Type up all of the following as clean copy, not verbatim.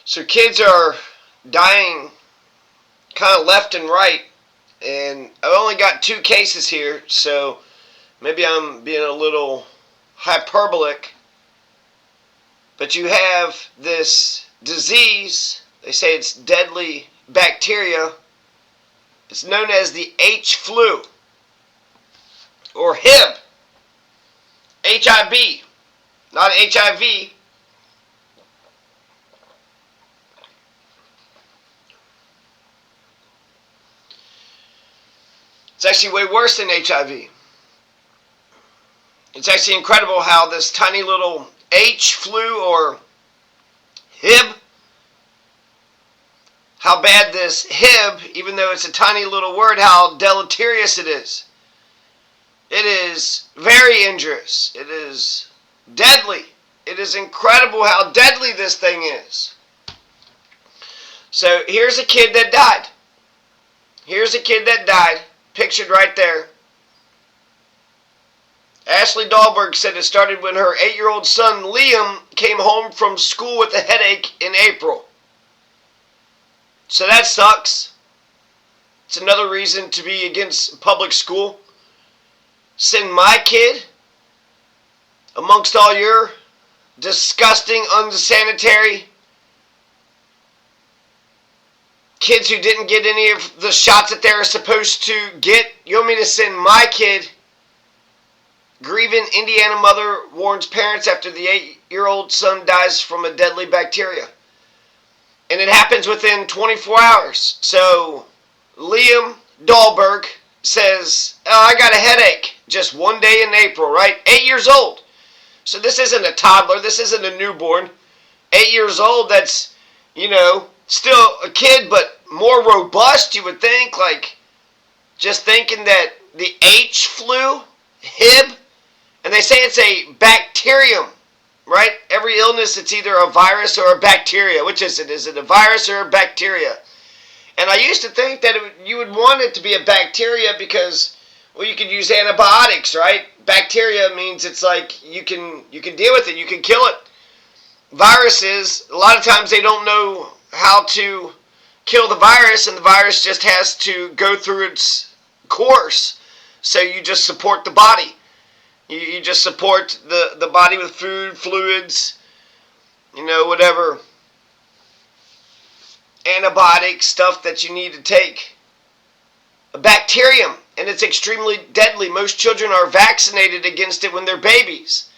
So kids are dying kind of left and right, and I've only got 2 cases here, so maybe I'm being a little hyperbolic, but you have this disease. They say it's deadly bacteria. It's known as the H flu or HIV, HIV, not HIV. It's actually way worse than HIV. It's actually incredible how this tiny little H flu or HIB, how bad this HIB, even though it's a tiny little word, how deleterious it is. It is very injurious. It is deadly. It is incredible how deadly this thing is. So here's a kid that died. Here's a kid that died, pictured right there. Ashley Dahlberg said it started when her 8-year-old son Liam came home from school with a headache in April. So that sucks. It's another reason to be against public school. Send my kid amongst all your disgusting, unsanitary kids who didn't get any of the shots that they were supposed to get. You want me to send my kid? Grieving Indiana mother warns parents after the 8-year-old son dies from a deadly bacteria. And it happens within 24 hours. So Liam Dahlberg says, oh, I got a headache just one day in April, right? 8 years old. So this isn't a toddler. This isn't a newborn. 8 years old, that's, still a kid, but more robust, you would think. Like, just thinking that the H flu, HIB, and they say it's a bacterium, right? Every illness, it's either a virus or a bacteria. Which is it? Is it a virus or a bacteria? And I used to think that you would want it to be a bacteria because, well, you could use antibiotics, right? Bacteria means it's like you can deal with it. You can kill it. Viruses, a lot of times they don't know how to kill the virus, and the virus just has to go through its course. So you just support the body. You just support the body with food, fluids, whatever antibiotic stuff that you need to take. A bacterium, and it's extremely deadly. Most children are vaccinated against it when they're babies.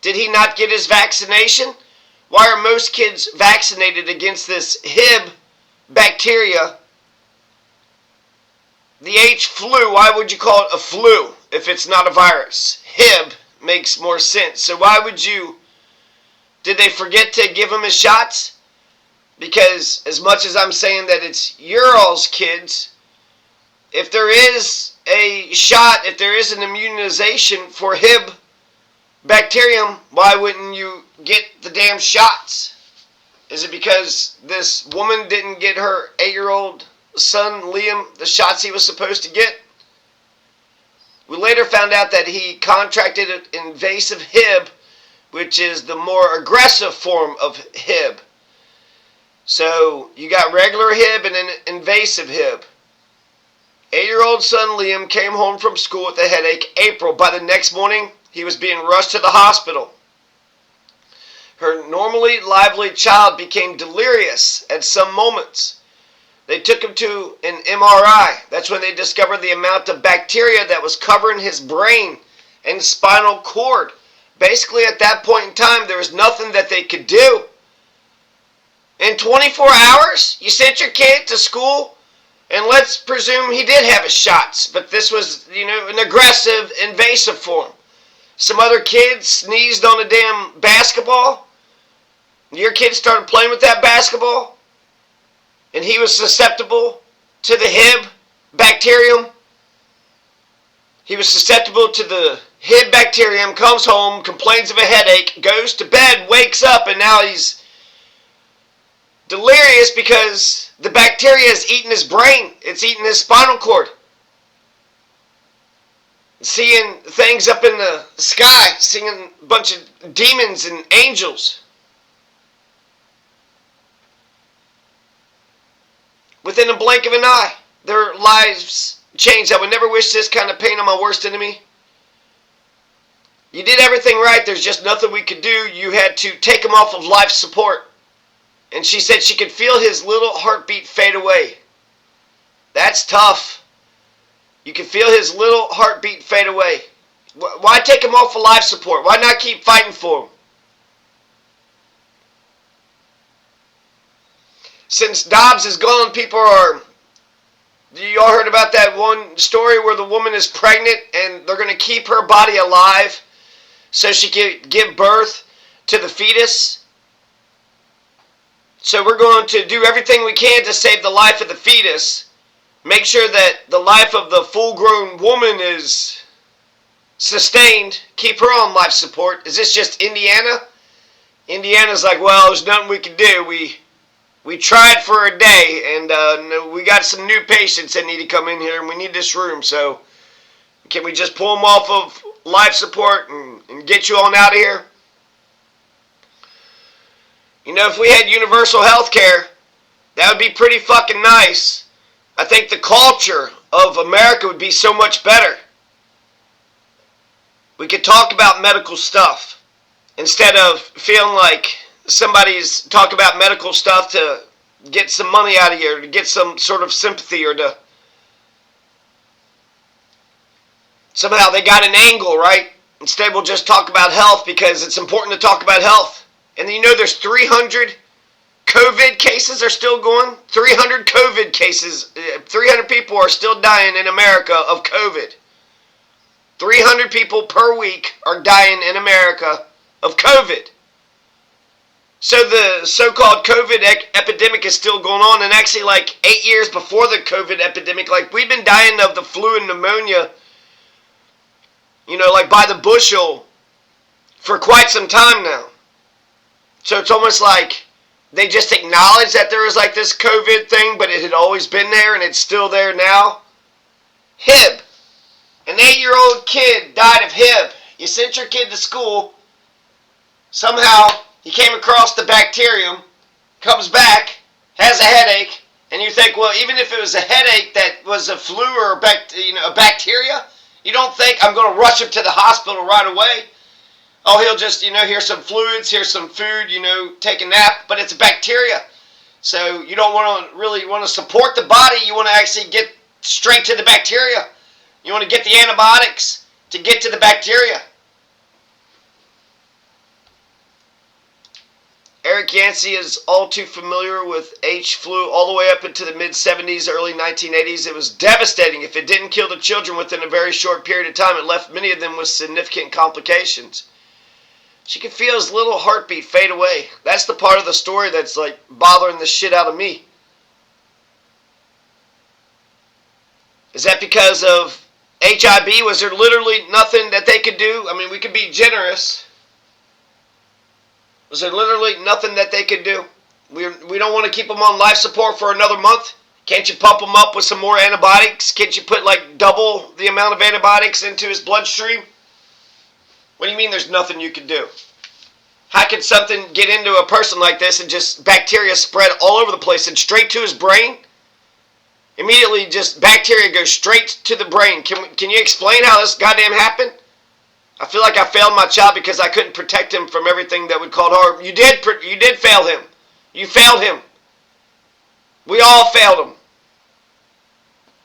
Did he not get his vaccination? Why are most kids vaccinated against this HIB bacteria? The H flu, why would you call it a flu if it's not a virus? HIB makes more sense. So why would you... Did they forget to give him his shots? Because as much as I'm saying that it's your all's kids, if there is a shot, if there is an immunization for HIB bacterium, why wouldn't you get the damn shots? Is it because this woman didn't get her 8-year-old son Liam the shots he was supposed to get? We later found out that he contracted an invasive HIB, which is the more aggressive form of HIB. So you got regular HIB and an invasive HIB. 8-year-old son Liam came home from school with a headache April. By the next morning, he was being rushed to the hospital. Her normally lively child became delirious at some moments. They took him to an MRI. That's when they discovered the amount of bacteria that was covering his brain and spinal cord. Basically, at that point in time, there was nothing that they could do. In 24 hours, you sent your kid to school, and let's presume he did have his shots, but this was, an aggressive, invasive form. Some other kid sneezed on a damn basketball. Your kid started playing with that basketball, and he was susceptible to the HIB bacterium. He was susceptible to the HIB bacterium, comes home, complains of a headache, goes to bed, wakes up, and now he's delirious because the bacteria is eating his brain. It's eating his spinal cord. Seeing things up in the sky, seeing a bunch of demons and angels. within a blink of an eye. Their lives changed. I would never wish this kind of pain on my worst enemy. You did everything right. There's just nothing we could do. You had to take him off of life support. And she said she could feel his little heartbeat fade away. That's tough. You can feel his little heartbeat fade away. Why take him off of life support? Why not keep fighting for him? Since Dobbs is gone, people are... You all heard about that one story where the woman is pregnant and they're going to keep her body alive so she can give birth to the fetus? So we're going to do everything we can to save the life of the fetus. Make sure that the life of the full-grown woman is sustained. Keep her on life support. Is this just Indiana? Indiana's like, well, there's nothing we can do. We tried for a day, and we got some new patients that need to come in here, and we need this room. So can we just pull them off of life support and get you on out of here? You know, if we had universal health care, that would be pretty fucking nice. I think the culture of America would be so much better. We could talk about medical stuff instead of feeling like somebody's talking about medical stuff to get some money out of you, or to get some sort of sympathy, or to somehow they got an angle, right? Instead we'll just talk about health because it's important to talk about health. And you know there's 300 COVID cases are still going. 300 COVID cases. 300 people are still dying in America of COVID. 300 people per week are dying in America of COVID. So the so-called COVID epidemic is still going on. And actually, like 8 years before the COVID epidemic, like we've been dying of the flu and pneumonia, you know, like by the bushel for quite some time now. So it's almost like they just acknowledge that there was like this COVID thing, but it had always been there and it's still there now. Hib. An 8-year-old kid died of Hib. You sent your kid to school. Somehow he came across the bacterium, comes back, has a headache, and you think, well, even if it was a headache that was a flu or a bacteria, you don't think I'm going to rush him to the hospital right away. Oh, he'll just, here's some fluids, here's some food, take a nap, but it's a bacteria. So you don't really want to support the body. You want to actually get straight to the bacteria. You want to get the antibiotics to get to the bacteria. Eric Yancey is all too familiar with H flu all the way up into the mid-70s, early 1980s. It was devastating. If it didn't kill the children within a very short period of time, it left many of them with significant complications. She could feel his little heartbeat fade away. That's the part of the story that's like bothering the shit out of me. Is that because of HIV? Was there literally nothing that they could do? I mean, we could be generous. Was there literally nothing that they could do? We don't want to keep them on life support for another month? Can't you pump them up with some more antibiotics? Can't you put like double the amount of antibiotics into his bloodstream? What do you mean there's nothing you can do? How could something get into a person like this and just bacteria spread all over the place and straight to his brain? Immediately just bacteria goes straight to the brain. Can you explain how this goddamn happened? I feel like I failed my child because I couldn't protect him from everything that would cause harm. You did fail him. You failed him. We all failed him.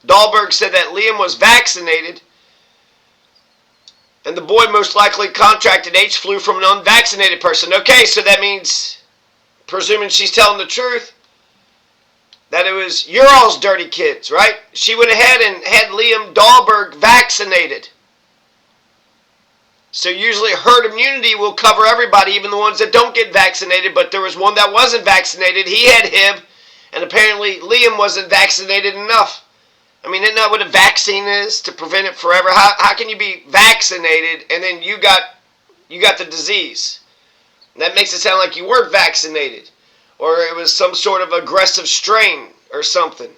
Dahlberg said that Liam was vaccinated and the boy most likely contracted H flu from an unvaccinated person. Okay, so that means, presuming she's telling the truth, that it was your all's dirty kids, right? She went ahead and had Liam Dahlberg vaccinated. So usually herd immunity will cover everybody, even the ones that don't get vaccinated, but there was one that wasn't vaccinated. He had Hib, and apparently Liam wasn't vaccinated enough. I mean, isn't that what a vaccine is, to prevent it forever? How can you be vaccinated and then you got the disease? That makes it sound like you weren't vaccinated, or it was some sort of aggressive strain or something.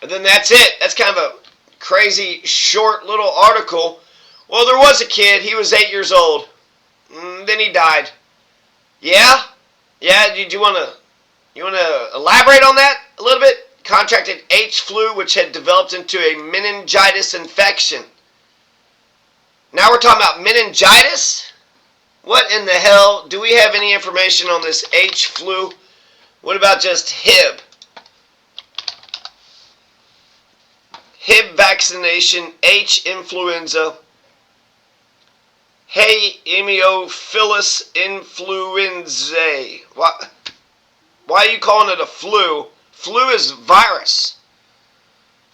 And then that's it. That's kind of a crazy short little article Well, there was a kid. He was 8 years old. Then he died. Yeah? Yeah, do you want to elaborate on that a little bit? Contracted H flu, which had developed into a meningitis infection. Now we're talking about meningitis? What in the hell? Do we have any information on this H flu? What about just Hib? Hib vaccination, H influenza, Haemophilus influenzae. Why are you calling it a flu? Flu is virus.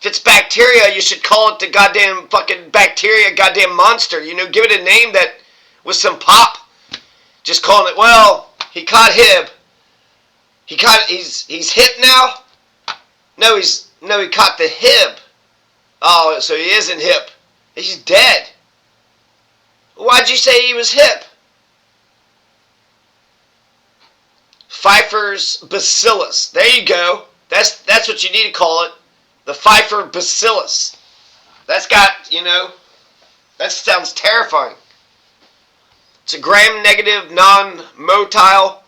If it's bacteria, you should call it the goddamn fucking bacteria goddamn monster. You know, give it a name that with some pop. Just calling it, well, he caught Hib. He's hip now? No, he caught the Hib. Oh, so he isn't hip. He's dead. Why'd you say he was hip? Pfeiffer's Bacillus. There you go. That's what you need to call it. The Pfeiffer Bacillus. That's got, that sounds terrifying. It's a gram-negative, non-motile,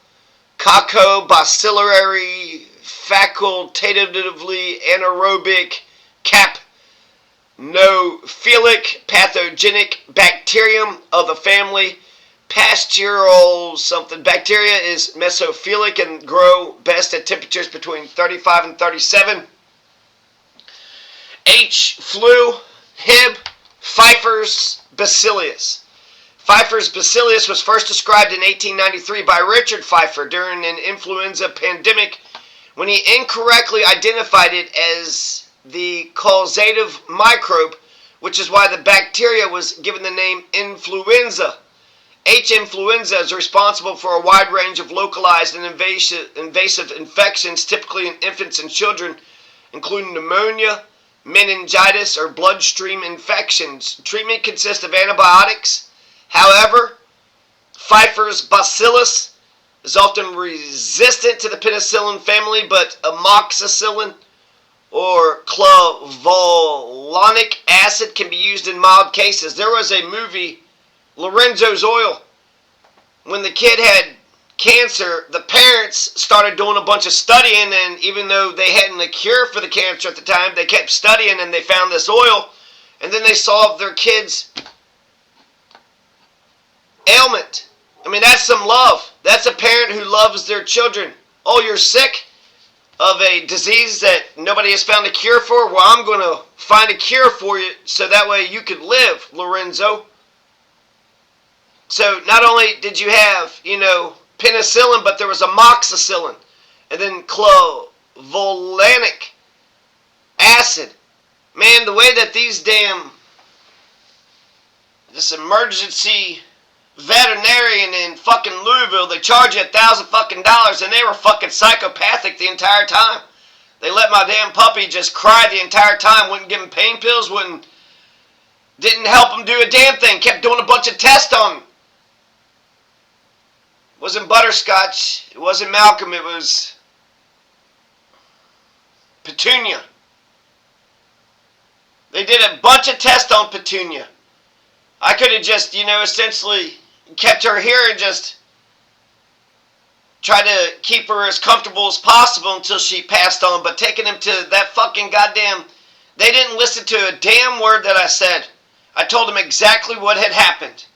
coccobacillary, facultatively anaerobic, capnophilic, pathogenic bacterium of the family Pasteurol something. Bacteria is mesophilic and grow best at temperatures between 35 and 37. H. flu, Hib, Pfeiffer's Bacillus. Pfeiffer's Bacillus was first described in 1893 by Richard Pfeiffer during an influenza pandemic when he incorrectly identified it as the causative microbe, which is why the bacteria was given the name influenza. H. influenza is responsible for a wide range of localized and invasive infections, typically in infants and children, including pneumonia, meningitis, or bloodstream infections. Treatment consists of antibiotics. However, Pfeiffer's Bacillus is often resistant to the penicillin family, but amoxicillin or clavulanic acid can be used in mild cases. There was a movie, Lorenzo's Oil. When the kid had cancer, the parents started doing a bunch of studying, and even though they hadn't a cure for the cancer at the time, they kept studying and they found this oil, and then they solved their kid's ailment. I mean, that's some love. That's a parent who loves their children. Oh, you're sick of a disease that nobody has found a cure for? Well, I'm going to find a cure for you so that way you could live, Lorenzo. So not only did you have, penicillin, but there was amoxicillin. And then clavulanic acid. Man, the way that these this emergency veterinarian in fucking Louisville, they charge you $1,000 fucking dollars, and they were fucking psychopathic the entire time. They let my damn puppy just cry the entire time, wouldn't give him pain pills, didn't help him do a damn thing, kept doing a bunch of tests on him. It wasn't Butterscotch, it wasn't Malcolm, it was Petunia. They did a bunch of tests on Petunia. I could have just, essentially kept her here and just tried to keep her as comfortable as possible until she passed on, but taking them to that fucking goddamn, they didn't listen to a damn word that I said. I told them exactly what had happened.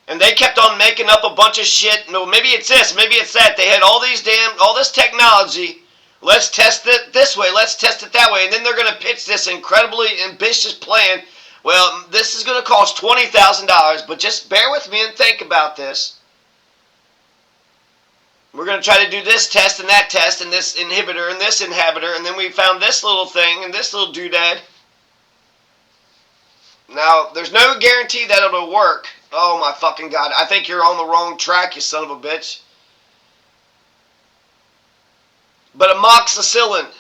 And they kept on making up a bunch of shit. No, maybe it's this, maybe it's that. They had all this technology. Let's test it this way, let's test it that way. And then they're going to pitch this incredibly ambitious plan. Well, this is going to cost $20,000, but just bear with me and think about this. We're going to try to do this test and that test and this inhibitor and this inhibitor, and then we found this little thing and this little doodad. Now, there's no guarantee that it'll work. Oh my fucking God, I think you're on the wrong track, you son of a bitch. But amoxicillin,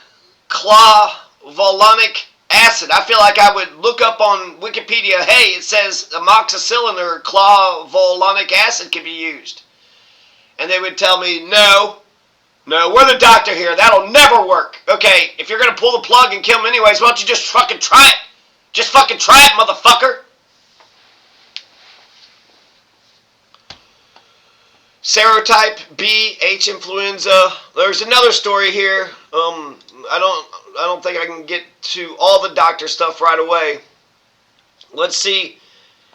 clavulanic acid. I feel like I would look up on Wikipedia, hey, it says amoxicillin or clavulanic acid can be used. And they would tell me, no, we're the doctor here. That'll never work. Okay, if you're going to pull the plug and kill him anyways, why don't you just fucking try it? Just fucking try it, motherfucker. serotype B, H influenza. There's another story here. I don't think I can get to all the doctor stuff right away. Let's see.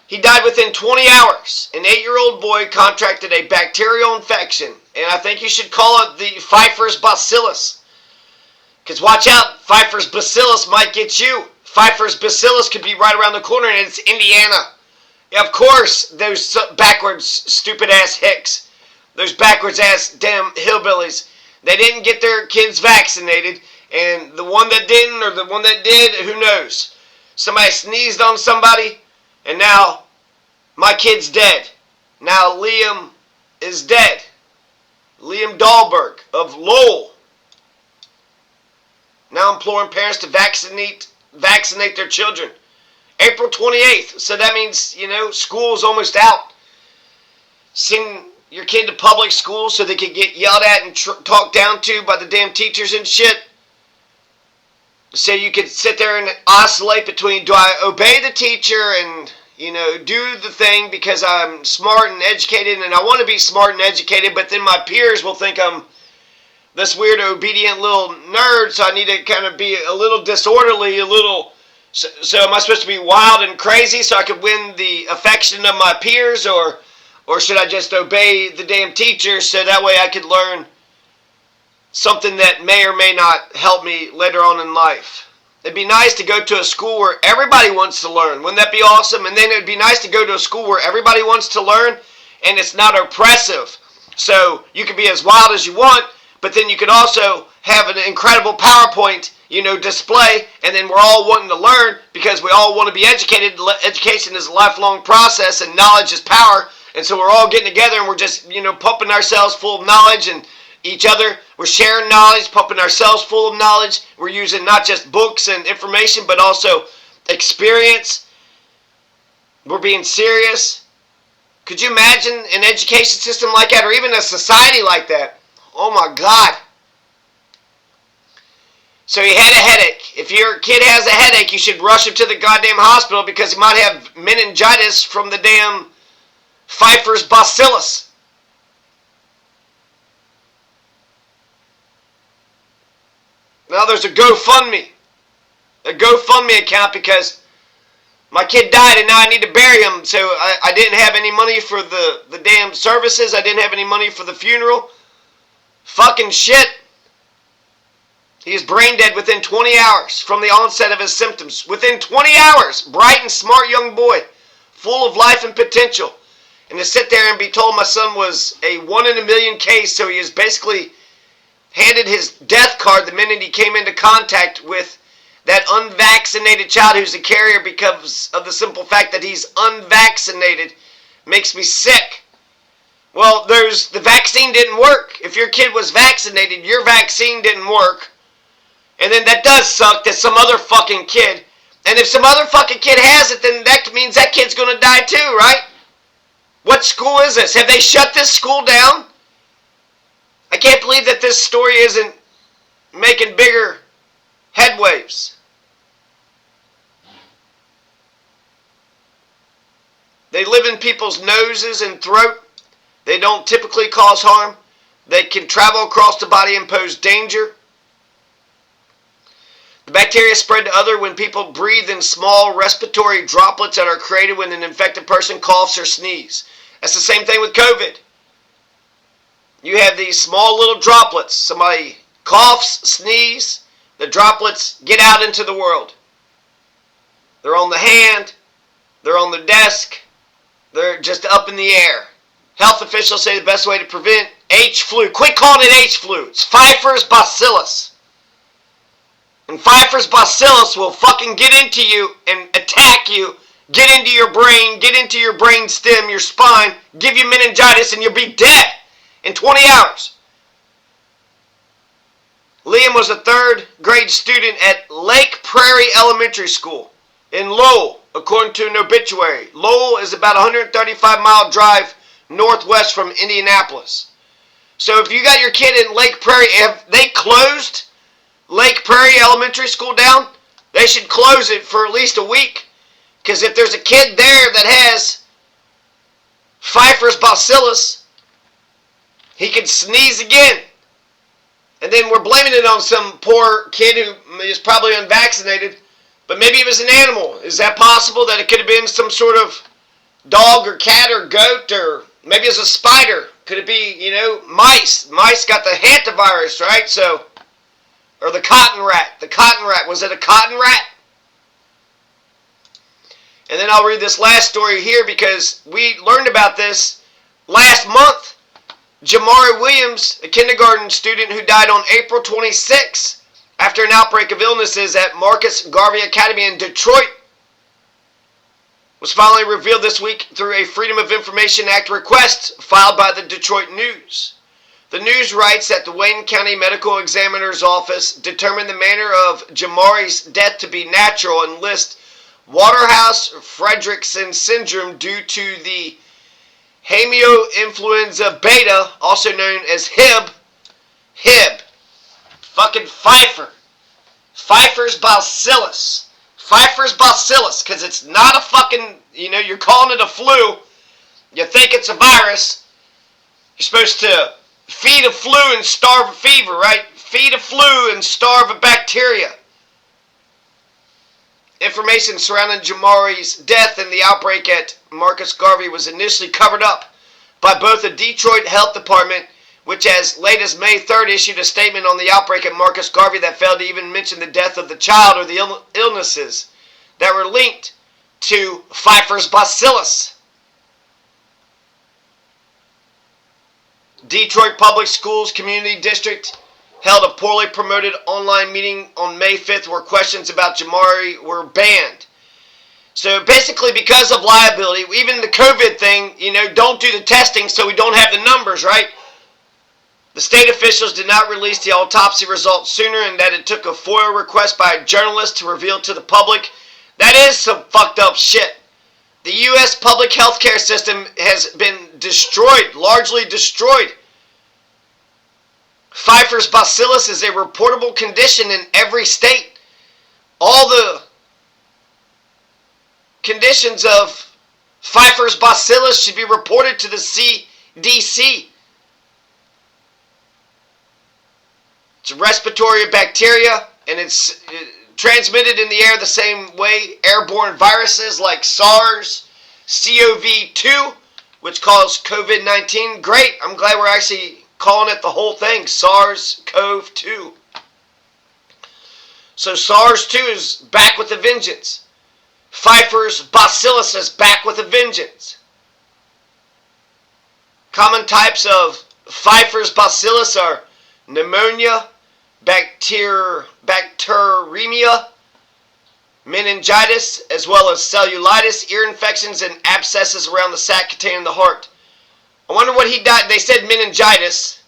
He died within 20 hours. An 8-year-old boy contracted a bacterial infection, and I think you should call it the Pfeiffer's Bacillus. Because watch out, Pfeiffer's Bacillus might get you. Pfeiffer's Bacillus could be right around the corner, and it's Indiana. Yeah, of course, those backwards, stupid-ass hicks. Those backwards-ass damn hillbillies. They didn't get their kids vaccinated, and the one that didn't or the one that did, who knows? Somebody sneezed on somebody, and now my kid's dead. Now Liam is dead. Liam Dahlberg of Lowell. Now imploring parents to vaccinate their children. April 28th. So that means, school's almost out. Send your kid to public school so they can get yelled at and talked down to by the damn teachers and shit. So you could sit there and oscillate between, do I obey the teacher and, do the thing because I'm smart and educated and I want to be smart and educated, but then my peers will think I'm this weird obedient little nerd, so I need to kind of be a little disorderly, so am I supposed to be wild and crazy so I could win the affection of my peers, or should I just obey the damn teacher so that way I could learn something that may or may not help me later on in life? It'd be nice to go to a school where everybody wants to learn. Wouldn't that be awesome? And then it'd be nice to go to a school where everybody wants to learn and it's not oppressive. So you can be as wild as you want, but then you could also have an incredible PowerPoint, display, and then we're all wanting to learn because we all want to be educated. Education is a lifelong process and knowledge is power. And so we're all getting together and we're just, pumping ourselves full of knowledge and each other. We're sharing knowledge, pumping ourselves full of knowledge. We're using not just books and information, but also experience. We're being serious. Could you imagine an education system like that, or even a society like that? Oh my God. So he had a headache. If your kid has a headache, you should rush him to the goddamn hospital because he might have meningitis from the damn Pfeiffer's Bacillus. Now there's a GoFundMe account because my kid died and now I need to bury him. So I didn't have any money for the damn services. I didn't have any money for the funeral. Fucking shit. He is brain dead within 20 hours from the onset of his symptoms. Within 20 hours. Bright and smart young boy. Full of life and potential. And to sit there and be told my son was a 1 in a million case, so he is basically handed his death card the minute he came into contact with that unvaccinated child who's a carrier because of the simple fact that he's unvaccinated, makes me sick. Well, the vaccine didn't work. If your kid was vaccinated, your vaccine didn't work. And then that does suck that some other fucking kid, and if some other fucking kid has it, then that means that kid's gonna die too, right? What school is this? Have they shut this school down? I can't believe that this story isn't making bigger headwaves. They live in people's noses and throat. They don't typically cause harm. They can travel across the body and pose danger. The bacteria spread to others when people breathe in small respiratory droplets that are created when an infected person coughs or sneezes. That's the same thing with COVID. You have these small little droplets. Somebody coughs, sneezes, the droplets get out into the world. They're on the hand, they're on the desk, they're just up in the air. Health officials say the best way to prevent H-flu, quit calling it H-flu, it's Pfeiffer's Bacillus. And Pfeiffer's Bacillus will fucking get into you and attack you, get into your brain stem, your spine, give you meningitis, and you'll be dead in 20 hours. Liam was a third grade student at Lake Prairie Elementary School in Lowell, according to an obituary. Lowell is about a 135-mile drive northwest from Indianapolis. So if you got your kid in Lake Prairie, have they closed Lake Prairie Elementary School down? They should close it for at least a week. Because if there's a kid there that has Pfeiffer's Bacillus, he could sneeze again. And then we're blaming it on some poor kid who is probably unvaccinated. But maybe it was an animal. Is that possible that it could have been some sort of dog or cat or goat, or maybe it's a spider? Could it be, mice? Mice got the hantavirus, right? So, or the cotton rat. The cotton rat. Was it a cotton rat? And then I'll read this last story here because we learned about this last month. Jamari Williams, a kindergarten student who died on April 26 after an outbreak of illnesses at Marcus Garvey Academy in Detroit, was finally revealed this week through a Freedom of Information Act request filed by the Detroit News. The News writes that the Wayne County Medical Examiner's Office determined the manner of Jamari's death to be natural and lists Waterhouse-Friderichsen syndrome due to the hemioinfluenza beta, also known as Hib. Fucking Pfeiffer. Pfeiffer's Bacillus. Pfeiffer's Bacillus, because it's not a fucking, you're calling it a flu. You think it's a virus. You're supposed to feed a flu and starve a fever, right? Feed a flu and starve a bacteria. Information surrounding Jamari's death and the outbreak at Marcus Garvey was initially covered up by both the Detroit Health Department, which as late as May 3rd issued a statement on the outbreak at Marcus Garvey that failed to even mention the death of the child or the illnesses that were linked to Pfeiffer's Bacillus. Detroit Public Schools Community District held a poorly promoted online meeting on May 5th where questions about Jamari were banned. So basically because of liability, even the COVID thing, don't do the testing so we don't have the numbers, right? The state officials did not release the autopsy results sooner, and that it took a FOIA request by a journalist to reveal to the public. That is some fucked up shit. The U.S. public health care system has been destroyed, largely destroyed. Pfeiffer's Bacillus is a reportable condition in every state. All the conditions of Pfeiffer's Bacillus should be reported to the CDC. It's a respiratory bacteria, and it's transmitted in the air the same way airborne viruses like SARS, CoV-2, which calls COVID-19. Great, I'm glad we're actually calling it the whole thing, SARS-CoV-2. So SARS-2 is back with a vengeance. Pfeiffer's Bacillus is back with a vengeance. Common types of Pfeiffer's Bacillus are pneumonia, bacteremia, meningitis, as well as cellulitis, ear infections, and abscesses around the sac containing the heart. I wonder what he died. They said meningitis,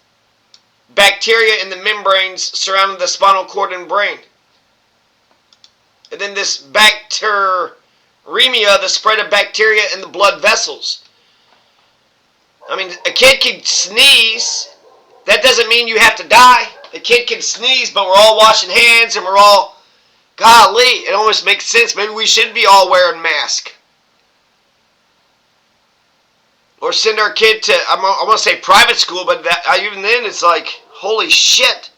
bacteria in the membranes surrounding the spinal cord and brain. And then this bacteremia, the spread of bacteria in the blood vessels. I mean, a kid can sneeze. That doesn't mean you have to die. A kid can sneeze, but we're all washing hands and we're all, golly, it almost makes sense. Maybe we should be all wearing masks. Or send our kid to, I want to say private school, but even then it's like, holy shit.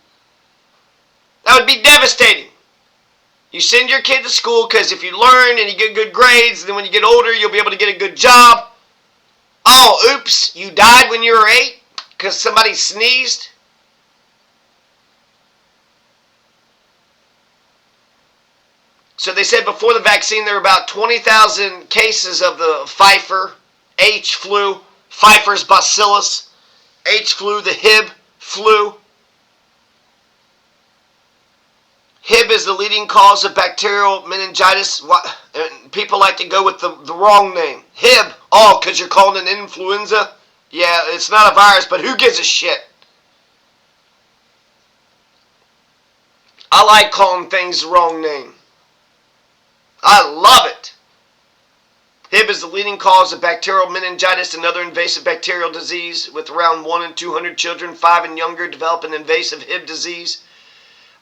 That would be devastating. You send your kid to school because if you learn and you get good grades, then when you get older, you'll be able to get a good job. Oh, oops, you died when you were 8 because somebody sneezed? So they said before the vaccine there were about 20,000 cases of the Pfeiffer H flu, Pfeiffer's Bacillus, H flu, the Hib flu. Hib is the leading cause of bacterial meningitis. People like to go with the wrong name. Hib. Oh, because you're calling it an influenza? Yeah, it's not a virus, but who gives a shit? I like calling things the wrong name. I love it. Hib is the leading cause of bacterial meningitis and other invasive bacterial disease, with around 1 in 200 children 5 and younger developing invasive Hib disease.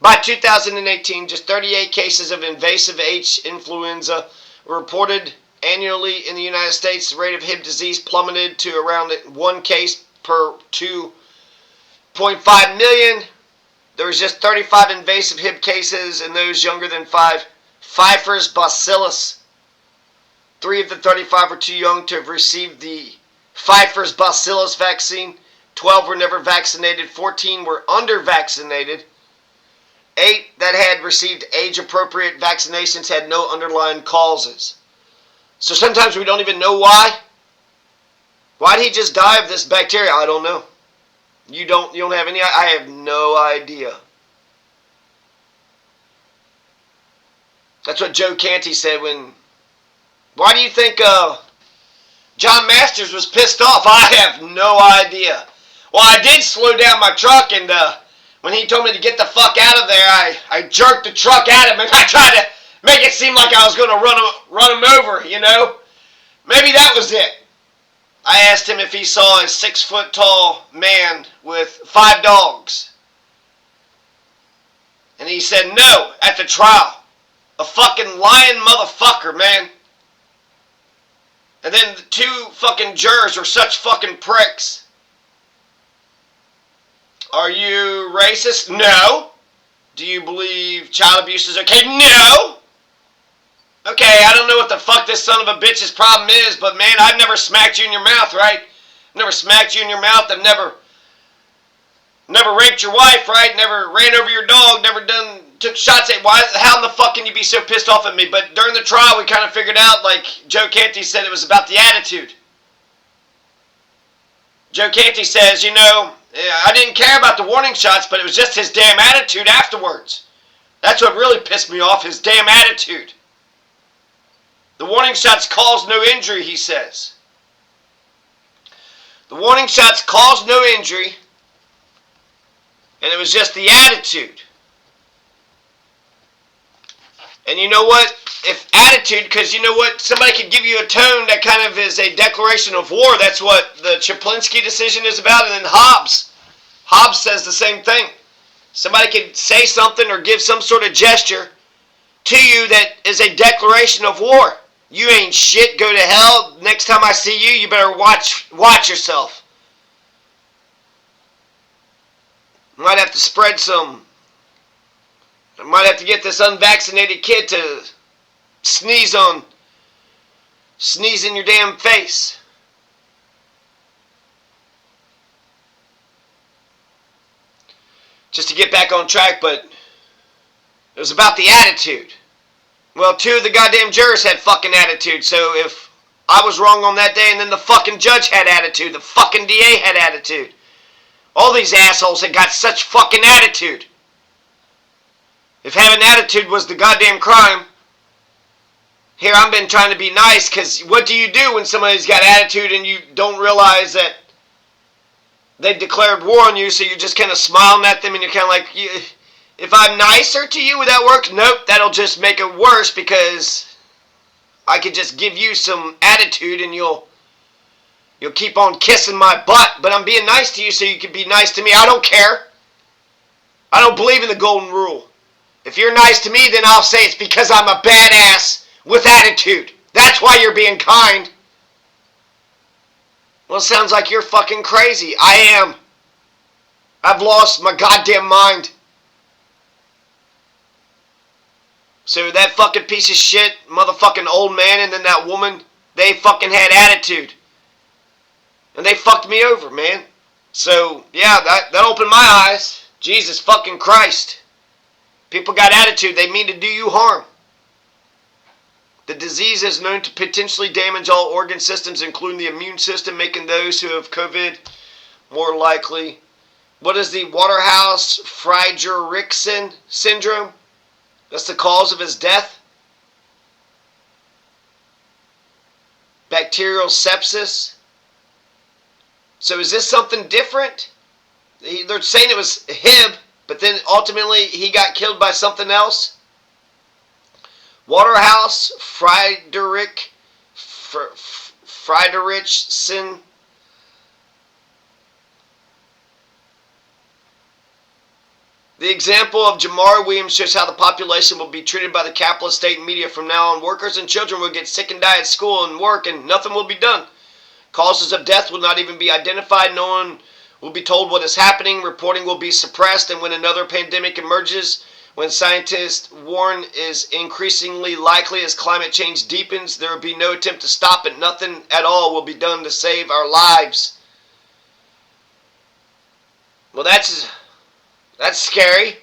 By 2018, just 38 cases of invasive H influenza were reported annually in the United States. The rate of Hib disease plummeted to around 1 case per 2 0.5 million. There was just 35 invasive Hib cases in those younger than 5. Pfeiffer's Bacillus. 3 of the 35 were too young to have received the Pfeiffer's Bacillus vaccine. 12 were never vaccinated. 14 were under-vaccinated. 8 that had received age-appropriate vaccinations had no underlying causes. So sometimes we don't even know why. Why did he just die of this bacteria? I don't know. You don't have any? I have no idea. That's what Joe Canty said when... Why do you think John Masters was pissed off? I have no idea. Well, I did slow down my truck, and when he told me to get the fuck out of there, I jerked the truck at him, and I tried to make it seem like I was going to run him over, you know? Maybe that was it. I asked him if he saw a 6-foot-tall man with 5 dogs. And he said no at the trial. A fucking lying motherfucker, man. And then the 2 fucking jurors were such fucking pricks. Are you racist? No. Do you believe child abuse is okay? No. Okay, I don't know what the fuck this son of a bitch's problem is, but man, I've never smacked you in your mouth, right? Never smacked you in your mouth. I've never raped your wife, right? Never ran over your dog. Never took shots at. Why? How in the fuck can you be so pissed off at me? But during the trial, we kind of figured out, like Joe Canty said, it was about the attitude. Joe Canty says, you know, I didn't care about the warning shots, but it was just his damn attitude afterwards. That's what really pissed me off, his damn attitude. The warning shots caused no injury, he says. The warning shots caused no injury, and it was just the attitude. And you know what? If attitude, because you know what? Somebody could give you a tone that kind of is a declaration of war. That's what the Chaplinsky decision is about. And then Hobbes says the same thing. Somebody could say something or give some sort of gesture to you that is a declaration of war. You ain't shit, go to hell. Next time I see you, you better watch yourself. Might have to spread some... I might have to get this unvaccinated kid to sneeze in your damn face. Just to get back on track, but it was about the attitude. Well, 2 of the goddamn jurors had fucking attitude, so if I was wrong on that day and then the fucking judge had attitude, the fucking DA had attitude. All these assholes had got such fucking attitude. If having attitude was the goddamn crime, here I've been trying to be nice, because what do you do when somebody's got attitude and you don't realize that they've declared war on you, so you're just kind of smiling at them and you're kind of like, if I'm nicer to you, would that work? Nope, that'll just make it worse, because I could just give you some attitude and you'll keep on kissing my butt, but I'm being nice to you so you can be nice to me. I don't care. I don't believe in the golden rule. If you're nice to me, then I'll say it's because I'm a badass with attitude. That's why you're being kind. Well, it sounds like you're fucking crazy. I am. I've lost my goddamn mind. So that fucking piece of shit, motherfucking old man, and then that woman, they fucking had attitude. And they fucked me over, man. So, yeah, that opened my eyes. Jesus fucking Christ. People got attitude. They mean to do you harm. The disease is known to potentially damage all organ systems, including the immune system, making those who have COVID more likely. What is the Waterhouse-Friderichsen syndrome? That's the cause of his death. Bacterial sepsis. So is this something different? They're saying it was Hib, but then ultimately he got killed by something else. Waterhouse-Friderichsen. The example of Jamar Williams shows how the population will be treated by the capitalist state and media from now on. Workers and children will get sick and die at school and work, and nothing will be done. Causes of death will not even be identified. No one will be told what is happening, reporting will be suppressed, and when another pandemic emerges, when scientists warn is increasingly likely as climate change deepens, there will be no attempt to stop it. Nothing at all will be done to save our lives. Well, that's scary.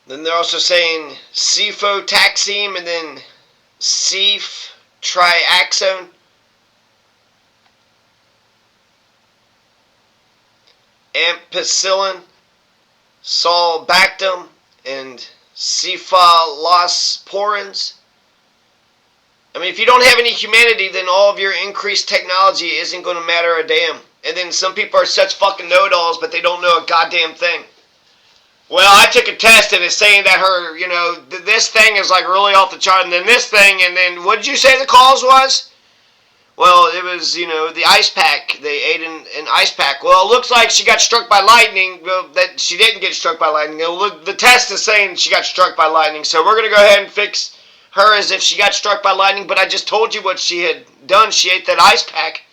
Then they're also saying cefotaxime and then ceftriaxone. Ampicillin, sulbactam, and cephalosporins. I mean, if you don't have any humanity, then all of your increased technology isn't going to matter a damn. And then some people are such fucking know-it-alls, but they don't know a goddamn thing. Well, I took a test and it's saying that her, this thing is like really off the chart, and then this thing, and then what did you say the cause was? Well, it was, the ice pack. They ate an ice pack. Well, it looks like she got struck by lightning. Well, that she didn't get struck by lightning. The test is saying she got struck by lightning, so we're going to go ahead and fix her as if she got struck by lightning, but I just told you what she had done. She ate that ice pack.